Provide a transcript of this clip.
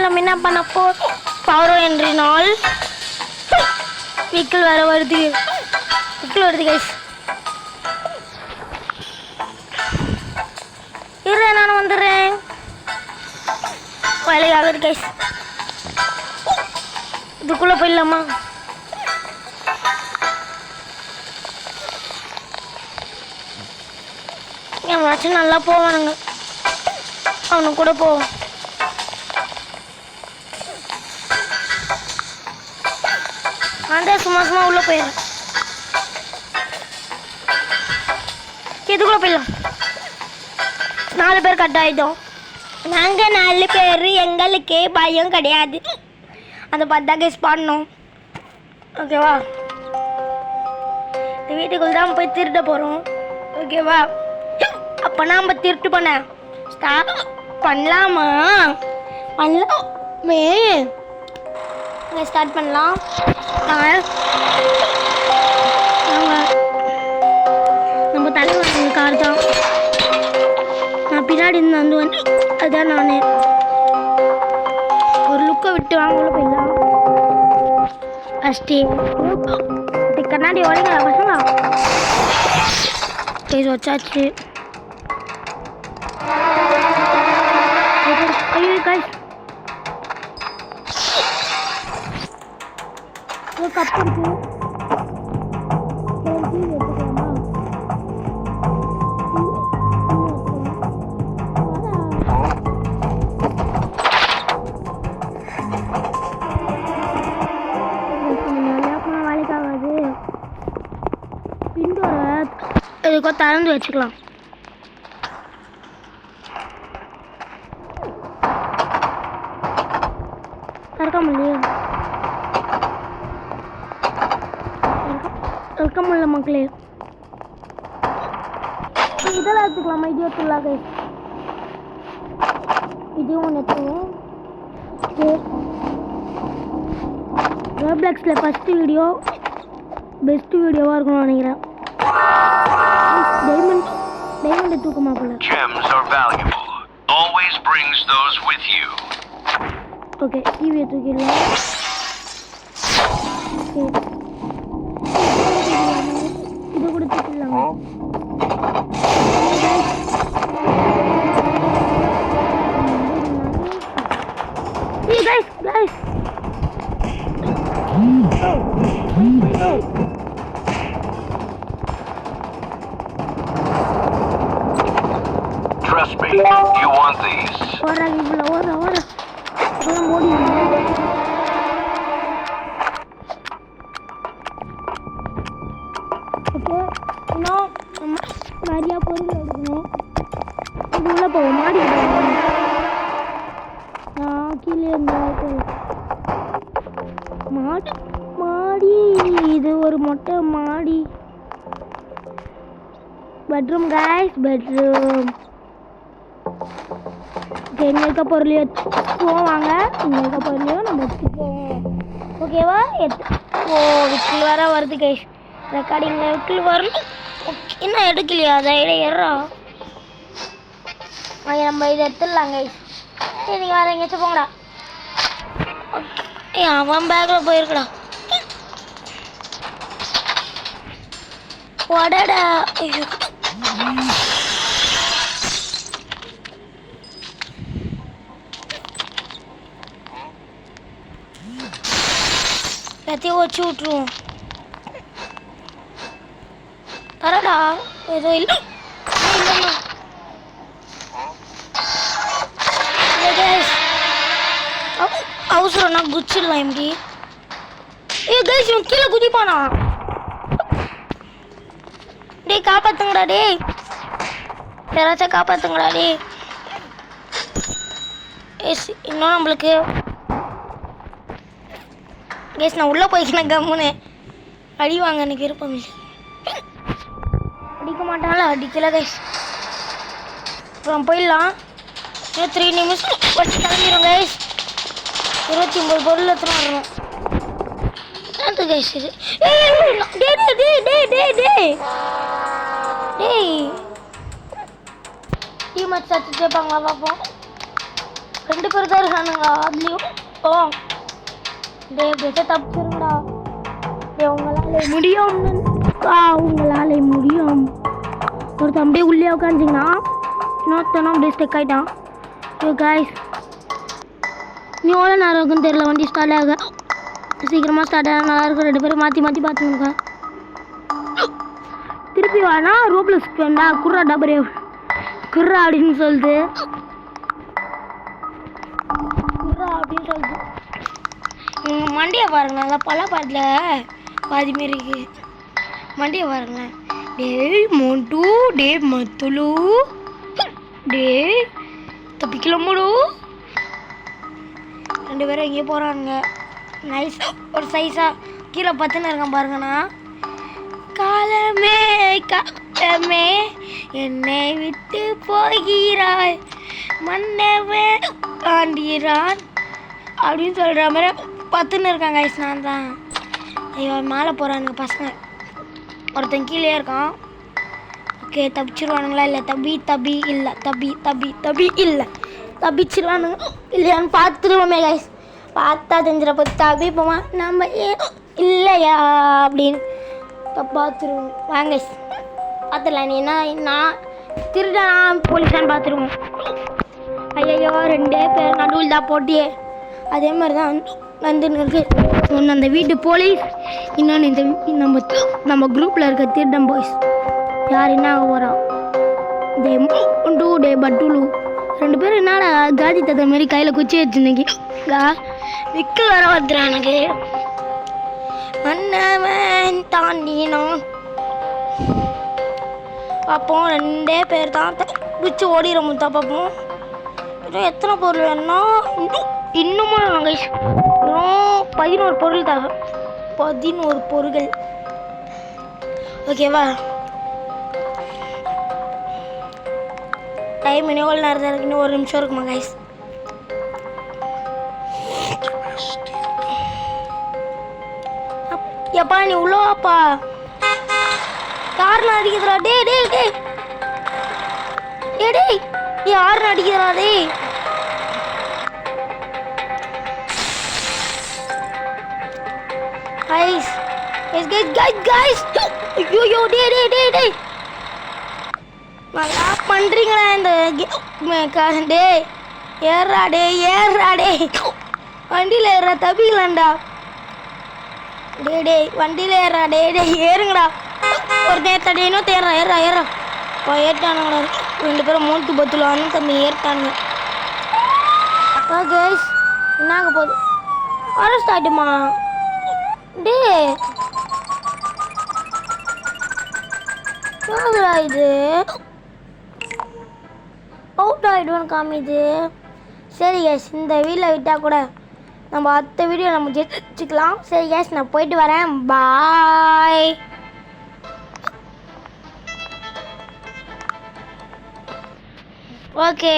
நம்ம என்ன பண்ண போறோம்? பவர் என்றினால் வீக்கில் வருது கைஸ். இரு நான் வந்துடுறேன். வேலையாகுது கைஸ். இதுக்குள்ள போயிடலாமா? என்னாச்சும் நல்லா போவானுங்க. அவனு கூட போவோம். நான் சும்மா உள்ள போயிடுறேன். இதுக்குள்ள போயிடலாம். 4 பேர் கட் ஆயிட்டோம். நாங்கள் 4 பேர், எங்களுக்கே பயம் கிடையாது. அதை பார்த்தா கெஸ் பண்ணோம். ஓகேவா? இந்த வீட்டுக்குள்ள தான் போய் திருட போகிறோம். ஓகேவா? அப்போ நம்ம திருட்டு பண்ண ஸ்டார்ட் பண்ணலாமா? பண்ணலாமே. ஸ்டார்ட் பண்ணலாம். நம்ம தலைவர் கார் தான். நான் பின்னாடி இருந்து வந்து அதுதான் நான் ஒரு லுக்கை விட்டு வாங்க போயிடலாம். ஃபஸ்ட்டு கண்ணாடி உடைங்களா பசங்களா? பேச வச்சாச்சு. கப்பு இருக்கு. வேலைக்காகாது. பின்டோரை இதுக்கோ திறந்து வச்சுக்கலாம். திறக்க முடியல. வெல்கம் உள்ள மக்களே. இதெல்லாம் எடுத்துக்கலாமா? இது எடுத்துக்கலாம் கைஸ். இதுவும் ஒன்று எடுத்துவோம். ரோப்ளாக்ஸில் ஃபஸ்ட்டு வீடியோ பெஸ்ட் வீடியோவாக இருக்கும்னு நினைக்கிறேன். டைமண்ட் தூக்கமா போல. Gems are valuable. Always brings those with you. Okay, டிவியை தூக்கிடலாம். இது கூட தூக்கிடலாம். guys. Trust me, you want these. Ora. Okay, இன்னும் நிறையா பொருள் எடுக்கணும். இது உள்ள போவோம். மாடி கீழே இருந்தால் மாடி. இது ஒரு மொட்டை மாடி. Bedroom guys, bedroom. ஓகே, இங்கே இருக்க பொருளையும் எடுத்துக்குவோம். வாங்க, இங்கே இருக்க பொருளையும் நம்ம எடுத்துக்குவோம். ஓகேவா? விக்கில் வர வருது கைஸ். ரெக்கார்டிங்கில் விக்கில் வரணும். ஓகே, இன்னும் எடுக்கலையா? அதை ஏறா. நம்ம இதை எடுத்துடலாம் கைஸ். சரி, நீங்கள் வேறு எங்கேயாச்சும் போங்கடா. ஓகே, அவன் பேக்கில் போயிருக்கடா. உடடா. ஐயோ, எல்லாத்தையும் வச்சு விட்ருவோம். தரடா. ஏதோ இல்லை. அவசரம்னா குச்சிடலாம். எப்படி கைஸ், இவன் கீழே குதிப்பானா? டேய், காப்பாத்துங்கடா. டேய், யாராச்சும் காப்பாத்துங்கடா. டேய், இன்னும் நம்மளுக்கு கேஸ் நான் உள்ளே போய்க்கிறேன். கம்முன்னு அடி வாங்க எனக்கு விருப்பம் இல்லை. அடிக்க மாட்டாங்களா? அடிக்கல கைஸ். அப்புறம் போயிடலாம். 3 நிமிஷம் வச்சு கிளம்பிடும் கைஸ். 29 பொருள் எத்தனை வரணும் கைஸ். இது டீம் வச்சு கேட்பாங்களா பார்ப்போம். 2 பேர் தான் இருக்கானுங்க அதுலேயும். ஓ டே பெற்ற தப்பிச்சிருந்தா டே உங்களால் முடியும். உங்களால் முடியும். ஒருத்தன் அப்படியே உள்ளே உட்காந்துச்சிங்கன்னா இன்னொருத்தனும் அப்படியே ஸ்டெக் ஆகிட்டான். ஸோ காய்ஸ் நீ எவ்வளோ நேரம் இருக்குன்னு தெரியல. வண்டி ஸ்டார்ட் ஆக சீக்கிரமாக ஸ்டார்ட் ஆக நல்லா இருக்கும். 2 பேரும் மாற்றி மாற்றி பார்த்துங்க. திருப்பி வானா ரோப்பில் வேண்டா குர்ரா டபரே குர்ரா அப்படின்னு சொல்லுது. குர்ரா அப்படின்னு சொல்லுது. மண்டியை பாருங்களேன். நல்லா பல பாட்டில் பாதி மாரி இருக்கு. மண்டியை பாருங்களேன். டே மோண்டு டே மத்துலு டே தப்பிக்கலமுடு. 2 பேரும் எங்கேயோ போகிறானுங்க. நைஸ் ஒரு சைஸாக கீழே பத்துன்னு இருக்கான் பாருங்கண்ணா. காலமே காலமே என்னை விட்டு போகிறாய் மன்னவே ஆண்டிரான் அப்படின்னு சொல்கிற மாதிரி பத்துன்னு இருக்காங்க. ஐஸ் நான் தான். ஐயோ மேலே போகிறானுங்க பசங்க. ஒருத்தன் கீழே இருக்கான். ஓகே தப்பிச்சிருவானுங்களா இல்லை தபி இல்லை தபி இல்லை தப்பிச்சிருவானுங்க இல்லையான்னு பார்த்துருவோமே கைஸ். பார்த்தா தெரிஞ்சிடப்போ தபி போமா நம்ம இல்லையா அப்படின்னு பார்த்துருவோம். வாங்க பார்த்துடலாம். நீ என்ன நான் திருடனா போலீஸான்னு பார்த்துருவோம். ஐயோ 2 பேர் நடுவில் தான் போட்டியே. அதே மாதிரி தான் வந்துன்னு இருக்கு. ஒன்று அந்த வீட்டு போலீஸ், இன்னொன்று இந்த நம்ம குரூப்பில் இருக்க திருடன் பாய்ஸ். யார் என்ன ஆக போகிறான்? டே டூ டே பட்டுலு 2 பேரும் என்னடா காதி தத்த மாதிரி கையில் குச்சி வச்சுருந்தீங்க. விக்கல் வர வந்துடுறேன் எனக்கு. மன்னவன் தாண்டினான் பார்ப்போம். 2 பேர் தான் தப்பிச்சு ஓடிட முத்தா பார்ப்போம். இன்னும் எத்தனை பொருள் வேணும்னா இன்னுமும் நாங்கள் இன்னும் 11 பொருள் தேவை. 11 பொருள்கள். ஓகேவா? டைம் இன்னும் எவ்வளோ நேரம் இருக்கு? இன்னும் 1 நிமிஷம் இருக்குமா கைஸ்? எப்பா நீ உள்ளவாப்பா. யாருன்னு அடிக்கிறா? டே டே டே டே டே யாருன்னு அடிக்கிறா? டே கைஸ் கைஸ் கைஸ் கைஸ் ஐயோ டே டே டே டே நல்லா பண்ணுறீங்களா இந்த டே ஏறா டே வண்டியில் ஏறா தப்பிக்கலாம்டா. டே டே வண்டியில் ஏறா டே ஏறுங்கடா. ஒரு நேரத்தா டே இன்னும் ஏறா இப்போ ஏற்றானுங்களா? 2 பேரும் மூட்டு பத்துலான்னு தம்பி ஏற்றானுங்க. கேஸ் என்னாக போகுது? அரெஸ்ட் ஆகிட்டுமா? டே என்னதுடா இது? அவுட் ஆகிடுவோன்னு காமிது. சரி கேஸ் இந்த வீட்டில் விட்டால் கூட நம்ம அடுத்த வீடியோ நம்ம ஜெயிச்சுக்கலாம். சரி கேஸ் நான் போயிட்டு வரேன். பாய். ஓகே